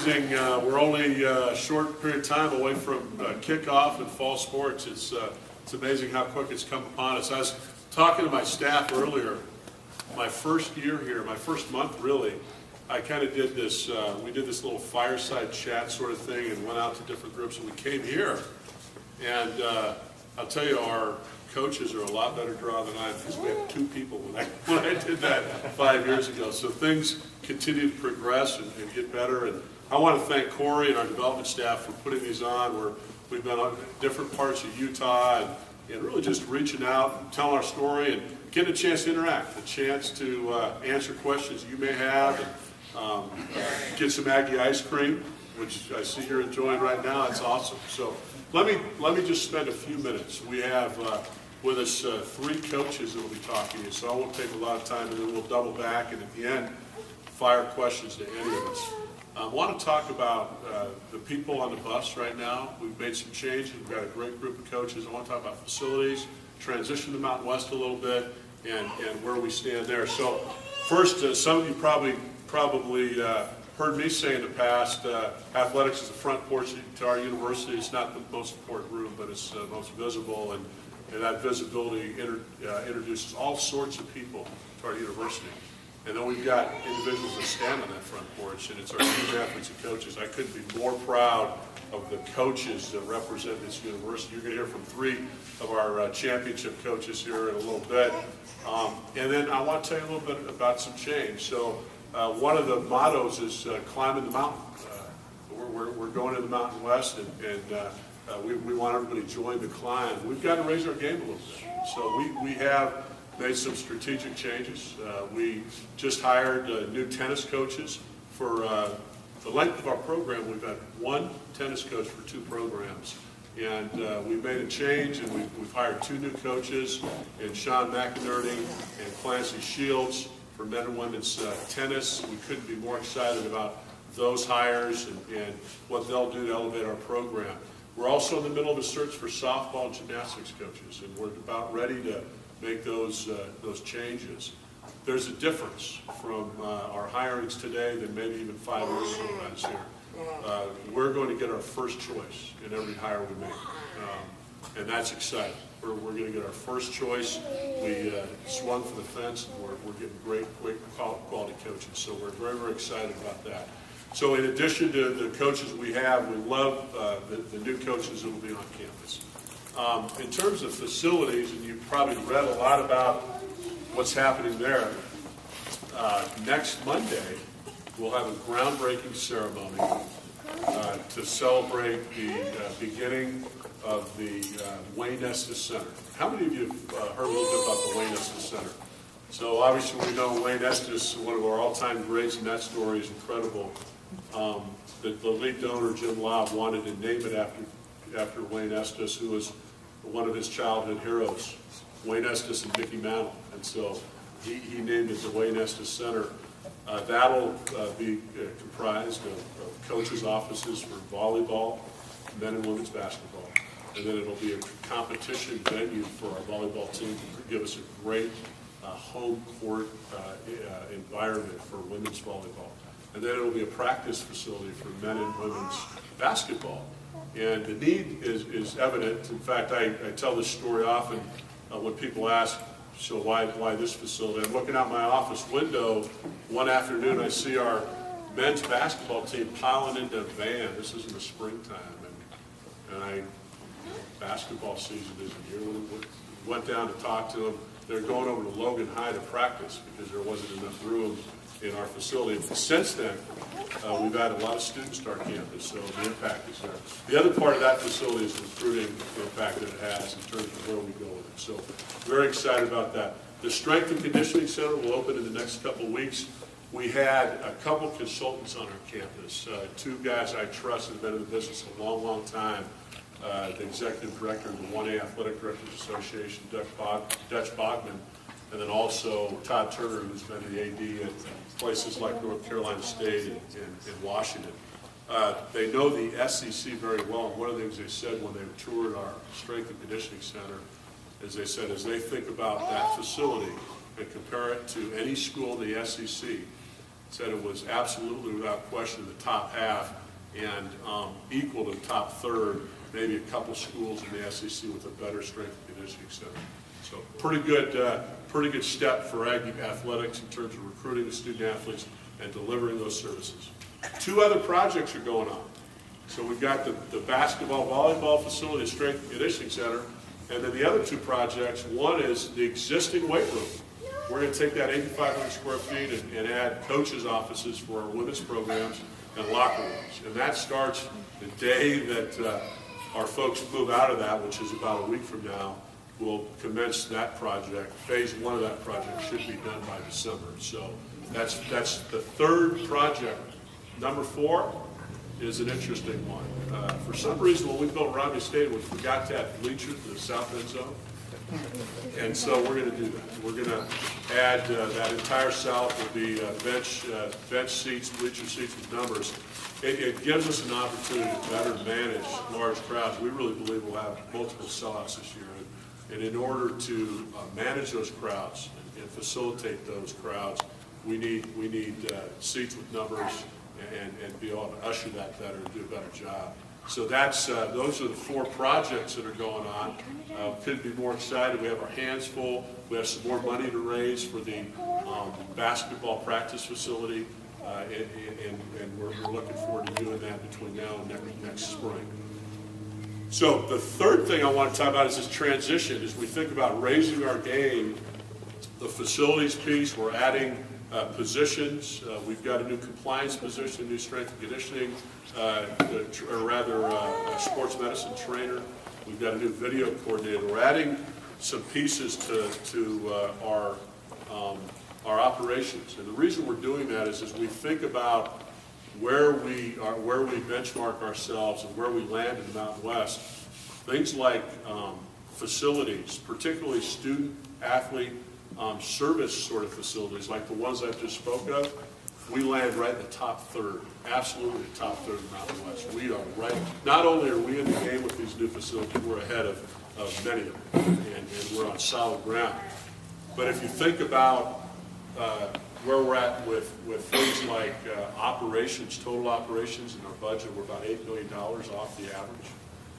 evening. We're only a short period of time away from kickoff in fall sports. It's amazing how quick it's come upon us. I was talking to my staff earlier. My first year here, my first month really, I kind of did this, we did this little fireside chat sort of thing and went out to different groups, and we came here. And I'll tell you, our coaches are a lot better draw than I am, because we had 2 people when I did that 5 years ago. So things continue to progress and get better. And I want to thank Corey and our development staff for putting these on. We've been on different parts of Utah and really just reaching out and telling our story and getting a chance to interact, a chance to answer questions you may have, and get some Aggie ice cream, which I see you're enjoying right now. That's awesome. So let me just spend a few minutes. We have with us 3 coaches that will be talking to you, so I won't take a lot of time, and then we'll double back, and at the end, fire questions to any of us. I want to talk about the people on the bus right now. We've made some changes. We've got a great group of coaches. I want to talk about facilities, transition to Mountain West a little bit, and where we stand there. So first, some of you probably heard me say in the past, athletics is the front porch to our university. It's not the most important room, but it's most visible, and that visibility introduces all sorts of people to our university. And then we've got individuals that stand on that front porch, and it's our team athletes and coaches. I couldn't be more proud of the coaches that represent this university. You're going to hear from 3 of our championship coaches here in a little bit. And then I want to tell you a little bit about some change. So one of the mottos is climbing the mountain. We're going to the Mountain West, and we want everybody to join the climb. We've got to raise our game a little bit. So we have made some strategic changes. We just hired new tennis coaches for the length of our program. We've had 1 tennis coach for 2 programs. And we've made a change, and we've hired 2 new coaches, and Sean McInerney and Clancy Shields for men and women's tennis. We couldn't be more excited about those hires and what they'll do to elevate our program. We're also in the middle of a search for softball and gymnastics coaches, and we're about ready to make those changes. There's a difference from our hirings today than maybe even 5 years ago when I was here. We're going to get our first choice in every hire we make, and that's exciting. We're going to get our first choice. We swung for the fence, and we're getting great, quick, quality coaches. So we're very, very excited about that. So in addition to the coaches we have, we love the new coaches that will be on campus. In terms of facilities, and you've probably read a lot about what's happening there, next Monday we'll have a groundbreaking ceremony to celebrate the beginning of the Wayne Estes Center. How many of you have heard a little bit about the Wayne Estes Center? So obviously we know Wayne Estes, one of our all-time greats, and that story is incredible. The lead donor, Jim Lobb, wanted to name it after Wayne Estes, who was one of his childhood heroes, Wayne Estes and Mickey Mantle. And so he named it the Wayne Estes Center. That'll be comprised of coaches' offices for volleyball, men and women's basketball. And then it'll be a competition venue for our volleyball team to give us a great home court environment for women's volleyball. And then it'll be a practice facility for men and women's basketball. And the need is evident. In fact, I tell this story often when people ask, so why this facility? I'm looking out my office window one afternoon, I see our men's basketball team piling into a van. This is in the springtime, and basketball season isn't here. We went down to talk to them. They're going over to Logan High to practice because there wasn't enough room in our facility. Since then, we've added a lot of students to our campus, so the impact is there. The other part of that facility is the recruiting impact that it has in terms of where we go with it. So very excited about that. The Strength and Conditioning Center will open in the next couple of weeks. We had a couple consultants on our campus, 2 guys I trust have been in the business a long, long time. The executive director of the 1A Athletic Directors Association, Dutch Bogman, and then also Todd Turner, who's been the AD at places like North Carolina State and Washington. They know the SEC very well, and one of the things they said when they toured our Strength and Conditioning Center is they said as they think about that facility and compare it to any school in the SEC, said it was absolutely without question the top half and equal to the top third, maybe a couple schools in the SEC with a better strength and conditioning center. So pretty good step for Aggie athletics in terms of recruiting the student athletes and delivering those services. Two other projects are going on. So we've got the basketball, volleyball facility, strength and conditioning center, and then the other two projects, one is the existing weight room. We're going to take that 8,500 square feet and add coaches' offices for our women's programs and locker rooms. And that starts the day that our folks move out of that, which is about a week from now. We'll commence that project. Phase one of that project should be done by December. So that's the third project. Number 4 is an interesting one. For some reason, when we built Romney Stadium, we forgot to add bleachers to the south end zone. And so we're going to do that. We're going to add that entire south will be bench seats, bleacher seats with numbers. It gives us an opportunity to better manage large crowds. We really believe we'll have multiple sellouts this year. And in order to manage those crowds and facilitate those crowds, we need seats with numbers and be able to usher that better and do a better job. So that's those are the 4 projects that are going on. Couldn't be more excited. We have our hands full. We have some more money to raise for the basketball practice facility, and we're looking forward to doing that between now and next spring. So the third thing I want to talk about is this transition. As we think about raising our game, the facilities piece, we're adding positions. We've got a new compliance position, a new strength and conditioning, a sports medicine trainer. We've got a new video coordinator. We're adding some pieces to our operations. And the reason we're doing that is as we think about where we benchmark ourselves and where we land in the Mountain West, things like facilities, particularly student athlete service sort of facilities like the ones I just spoke of, we land right in the top third, absolutely the top third of the Mountain West. We are right, not only are we in the game with these new facilities, we're ahead of many of them, and we're on solid ground. But if you think about where we're at with things like operations, total operations in our budget, we're about $8 million off the average.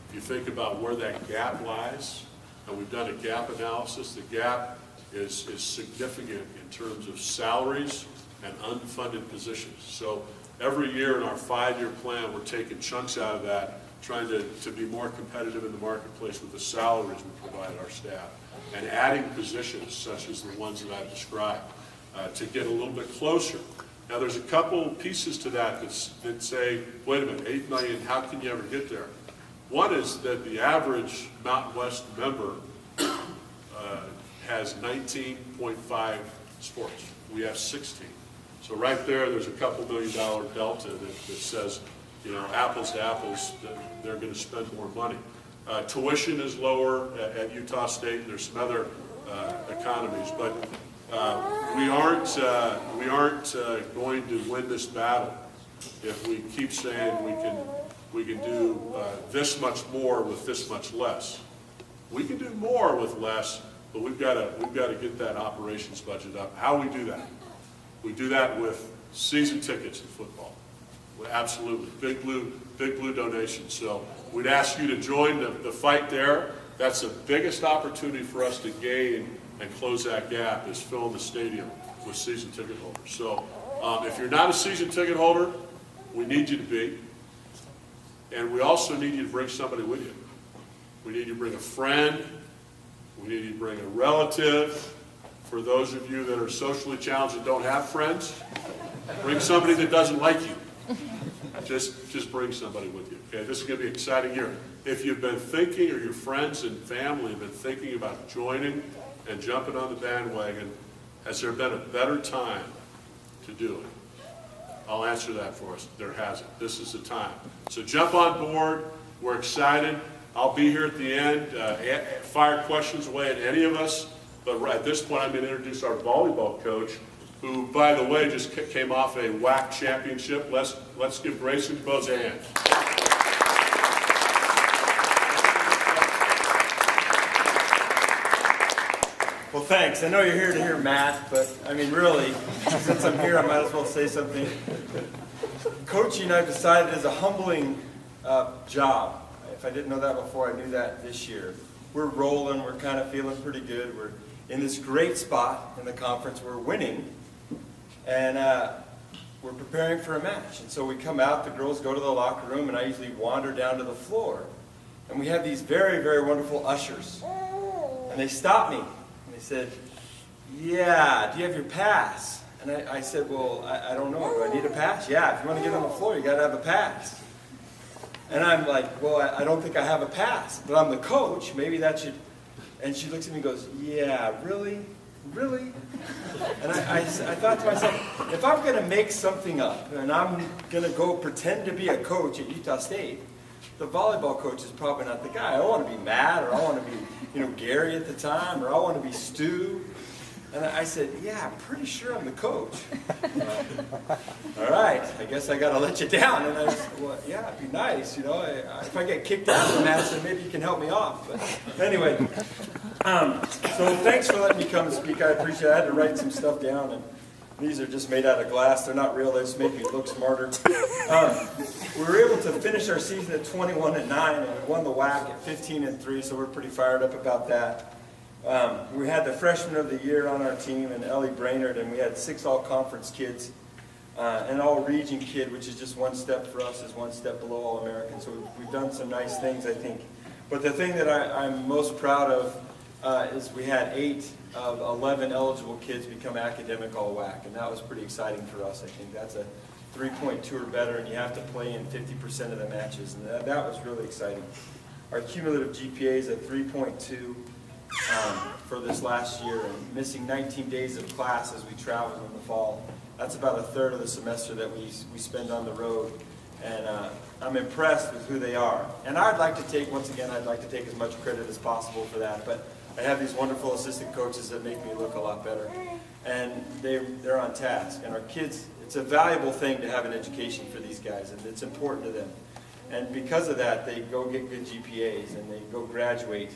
If you think about where that gap lies, and we've done a gap analysis, the gap is significant in terms of salaries and unfunded positions. So every year in our 5-year plan, we're taking chunks out of that, trying to be more competitive in the marketplace with the salaries we provide our staff, and adding positions such as the ones that I've described to get a little bit closer. Now there's a couple pieces to that that say, wait a minute, $8 million, how can you ever get there? One is that the average Mountain West member has 19.5 sports. We have 16. So right there's a couple $1 million delta that says, you know, apples to apples, they're going to spend more money. Tuition is lower at Utah State. There's some other economies, but we aren't going to win this battle if we keep saying we can do this much more with this much less. We can do more with less, but we've got to get that operations budget up. How we do that? We do that with season tickets in football. Absolutely, big blue donations. So we'd ask you to join the fight there. That's the biggest opportunity for us to gain and close that gap is filling the stadium with season ticket holders. So if you're not a season ticket holder, we need you to be. And we also need you to bring somebody with you. We need you to bring a friend. We need you to bring a relative. For those of you that are socially challenged and don't have friends, bring somebody that doesn't like you. Just bring somebody with you. Okay, this is going to be an exciting year. If you've been thinking, or your friends and family have been thinking about joining and jumping on the bandwagon, has there been a better time to do it? I'll answer that for us. There hasn't. This is the time. So jump on board. We're excited. I'll be here at the end. Fire questions away at any of us. But at this point, I'm going to introduce our volleyball coach, who, by the way, just came off a WAC championship. Let's give Grayson DuBose a hand. Well, thanks. I know you're here to hear math, but I mean, really, since I'm here, I might as well say something. Coaching, I've decided, is a humbling job. If I didn't know that before, I knew that this year. We're rolling. We're kind of feeling pretty good. We're in this great spot in the conference. We're winning, and we're preparing for a match. And so we come out. The girls go to the locker room, and I usually wander down to the floor. And we have these very, very wonderful ushers. And they stopped me. And they said, "Yeah, do you have your pass?" And I said, "Well, I don't know. Do I need a pass?" "Yeah, if you want to get on the floor, you got to have a pass." And I'm like, "Well, I don't think I have a pass, but I'm the coach. Maybe that should..." And she looks at me and goes, "Yeah, really? Really?" And I thought to myself, if I'm going to make something up and I'm going to go pretend to be a coach at Utah State, the volleyball coach is probably not the guy. I don't want to be Matt, or I want to be, Gary at the time, or I want to be Stu. And I said, "Yeah, I'm pretty sure I'm the coach." "All right, I guess I got to let you down." And I said, "Well, yeah, it'd be nice, if I get kicked out of the match, then maybe you can help me off." But anyway, so thanks for letting me come and speak. I appreciate it. I had to write some stuff down, and these are just made out of glass. They're not real. They just make me look smarter. We were able to finish our season at 21-9, and we won the WAC at 15-3, so we're pretty fired up about that. We had the freshman of the year on our team, and Ellie Brainerd, and we had 6 all-conference kids, an all-region kid, which is just one step for us, is one step below All-American. So we've done some nice things, I think. But the thing that I'm most proud of is we had 8 of 11 eligible kids become academic all-WAC, and that was pretty exciting for us. I think that's a 3.2 or better, and you have to play in 50% of the matches, and that was really exciting. Our cumulative GPA is at 3.2 for this last year, and missing 19 days of class as we traveled in the fall. That's about a third of the semester that we spend on the road, and I'm impressed with who they are. And I'd like to take as much credit as possible for that, but I have these wonderful assistant coaches that make me look a lot better, and they're on task. And our kids, it's a valuable thing to have an education for these guys, and it's important to them. And because of that, they go get good GPAs, and they go graduate.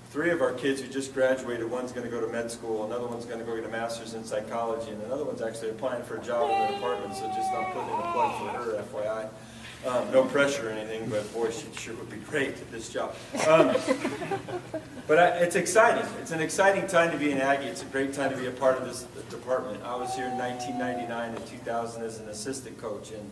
3 of our kids who just graduated, one's going to go to med school, another one's going to go get a master's in psychology, and another one's actually applying for a job in the department, so just I'm putting in a plug for her, FYI. No pressure or anything, but boy, she sure would be great at this job. But it's exciting. It's an exciting time to be an Aggie. It's a great time to be a part of this department. I was here in 1999 and 2000 as an assistant coach, and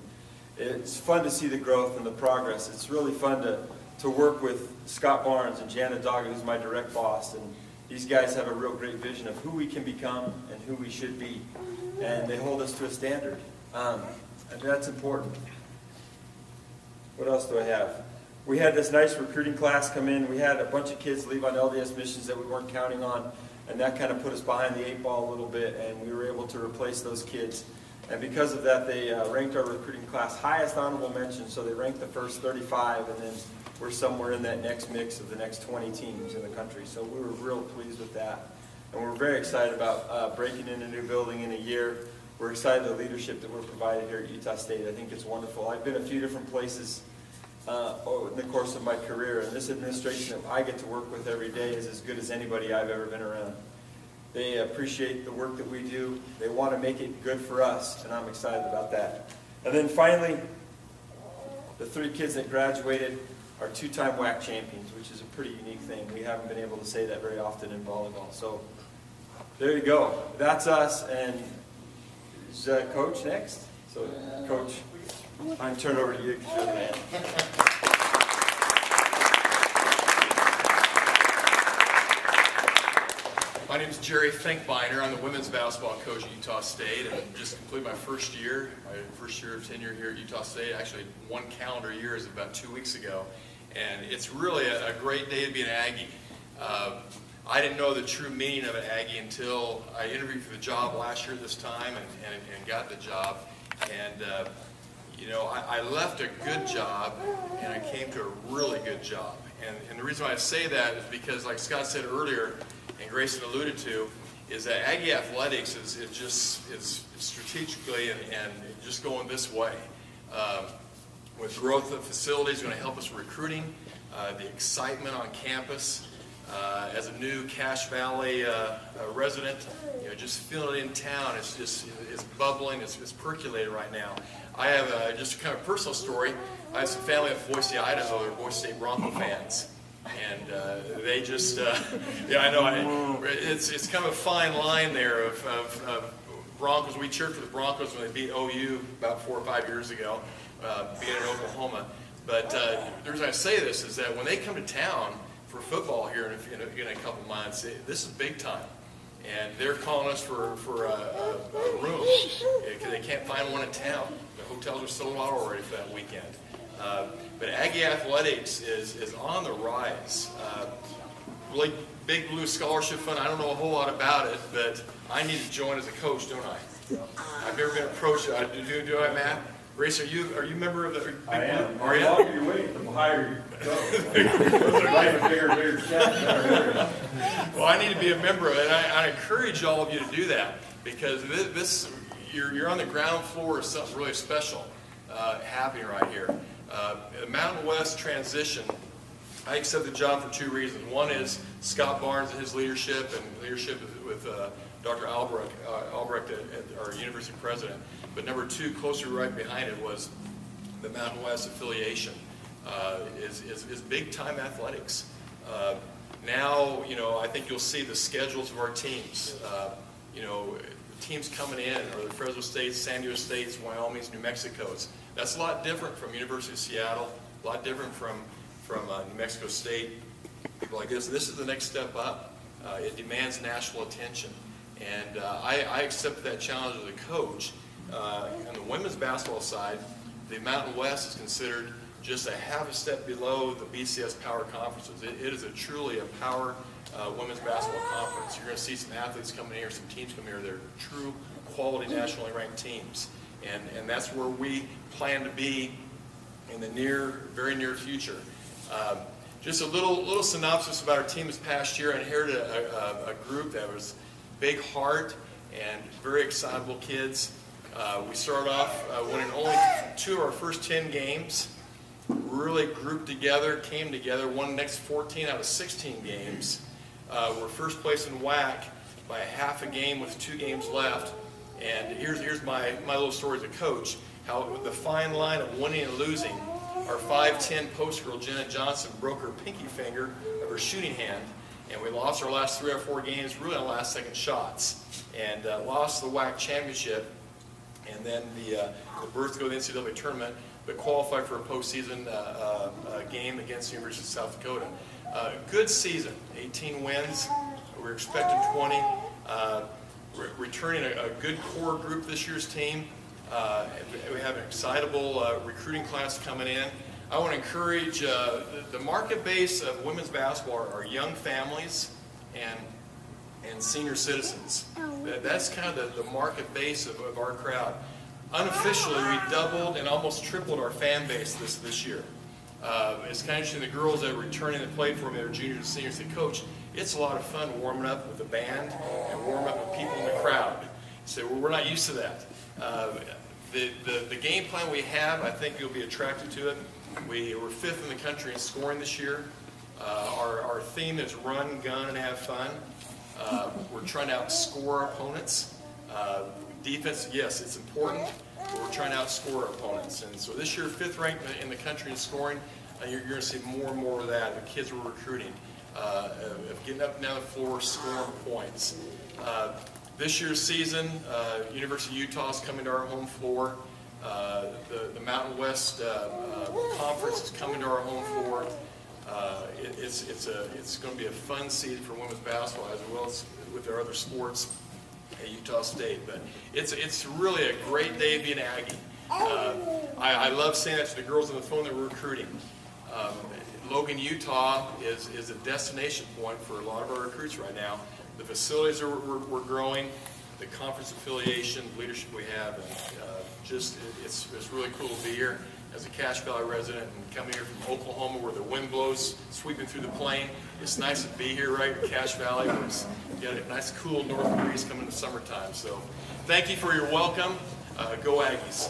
it's fun to see the growth and the progress. It's really fun to work with Scott Barnes and Jana Dogga, who's my direct boss, and these guys have a real great vision of who we can become and who we should be, and they hold us to a standard, and that's important. What else do I have? We had this nice recruiting class come in. We had a bunch of kids leave on LDS missions that we weren't counting on, and that kind of put us behind the 8 ball a little bit, and we were able to replace those kids. And because of that, they ranked our recruiting class highest honorable mention, so they ranked the first 35, and then we're somewhere in that next mix of the next 20 teams in the country. So we were real pleased with that. And we're very excited about breaking in a new building in a year. We're excited the leadership that we're provided here at Utah State. I think it's wonderful. I've been a few different places in the course of my career, and this administration that I get to work with every day is as good as anybody I've ever been around. They appreciate the work that we do. They want to make it good for us, and I'm excited about that. And then finally, the 3 kids that graduated are 2-time WAC champions, which is a pretty unique thing. We haven't been able to say that very often in volleyball. So there you go. That's us, and is Coach next? So Coach, I'm going to turn it over to you because you're the man. My name is Jerry Finkbeiner. I'm the women's basketball coach at Utah State, and just completed my first year of tenure here at Utah State. Actually, 1 calendar year is about 2 weeks ago, and it's really a great day to be an Aggie. I didn't know the true meaning of an Aggie until I interviewed for the job last year at this time and got the job. And I left a good job and I came to a really good job. And the reason why I say that is because, like Scott said earlier, and Grayson alluded to, is that Aggie athletics is strategically and just going this way. With growth of facilities, going to help us with recruiting, the excitement on campus, As a new Cache Valley resident, just feeling it in town. It's bubbling, it's percolating right now. I have just a kind of personal story. I have some family in Boise, Idaho. They're Boise State Bronco fans. And they just, yeah, I know, it's kind of a fine line there of Broncos. We cheered for the Broncos when they beat OU about 4 or 5 years ago, being in Oklahoma. But the reason I say this is that when they come to town for football here in a couple months, this is big time. And they're calling us for a room because they can't find one in town. The hotels are sold out already for that weekend. But Aggie Athletics is on the rise. Really big blue scholarship fund. I don't know a whole lot about it, but I need to join as a coach, don't I? I've never been approached. Do I, Matt? Grace, are you a member of the Big I am. Blue? Are you? The longer you wait, the higher you go. Like a bigger step. Well, I need to be a member of it. I encourage all of you to do that because you're on the ground floor of something really special happening right here. The Mountain West transition, I accepted the job for 2 reasons. One is Scott Barnes and his leadership and leadership with Dr. Albrecht, our university president. But number 2, closer right behind it, was the Mountain West affiliation. Is big time athletics. Now, I think you'll see the schedules of our teams. Teams coming in are the Fresno States, San Diego States, Wyoming's, New Mexico's. That's a lot different from University of Seattle, a lot different from New Mexico State. People like this. This is the next step up. It demands national attention. And I accept that challenge as a coach. On the women's basketball side, the Mountain West is considered just a half a step below the BCS Power Conferences. It is truly a power women's basketball conference. You're going to see some athletes coming here, some teams coming here. They're true quality nationally ranked teams. And that's where we plan to be in the very near future. Just a little synopsis about our team this past year. I inherited a group that was big heart and very excitable kids. We started off winning only 2 of our first 10 games. Really grouped together, came together, won the next 14 out of 16 games. We're first place in WAC by a half a game with 2 games left. And here's my little story as a coach, how the fine line of winning and losing, our 5'10" post girl, Jenna Johnson, broke her pinky finger of her shooting hand. And we lost our last 3 or 4 games really on last second shots. And lost the WAC championship. And then the berth to go to the NCAA tournament, but qualified for a postseason game against the University of South Dakota. Good season, 18 wins. We're expecting 20. Returning a good core group this year's team. We have an excitable recruiting class coming in. I want to encourage the market base of women's basketball are young families and senior citizens. That's kind of the market base of our crowd. Unofficially, we doubled and almost tripled our fan base this year. It's kind of interesting, the girls that are returning that played for me, they're juniors and seniors, they coach. It's a lot of fun warming up with the band and warming up with people in the crowd. So we're not used to that. The game plan we have, I think you'll be attracted to it. We're 5th in the country in scoring this year. Our theme is run, gun, and have fun. We're trying to outscore our opponents. Defense, yes, it's important, but we're trying to outscore our opponents. And so this year, 5th ranked in the country in scoring. You're going to see more and more of that. The kids we're recruiting, of getting up and down the floor, scoring points. This year's season, University of Utah is coming to our home floor. The Mountain West Conference is coming to our home floor. It's going to be a fun season for women's basketball as well as with our other sports at Utah State. But it's really a great day being Aggie. I love saying that to the girls on the phone that we're recruiting. Logan, Utah is a destination point for a lot of our recruits right now. The facilities we're growing, the conference affiliation, leadership we have, and it's really cool to be here as a Cache Valley resident and coming here from Oklahoma where the wind blows sweeping through the plain. It's nice to be here right in Cache Valley where it's got a nice cool north breeze coming in the summertime. So thank you for your welcome. Go Aggies.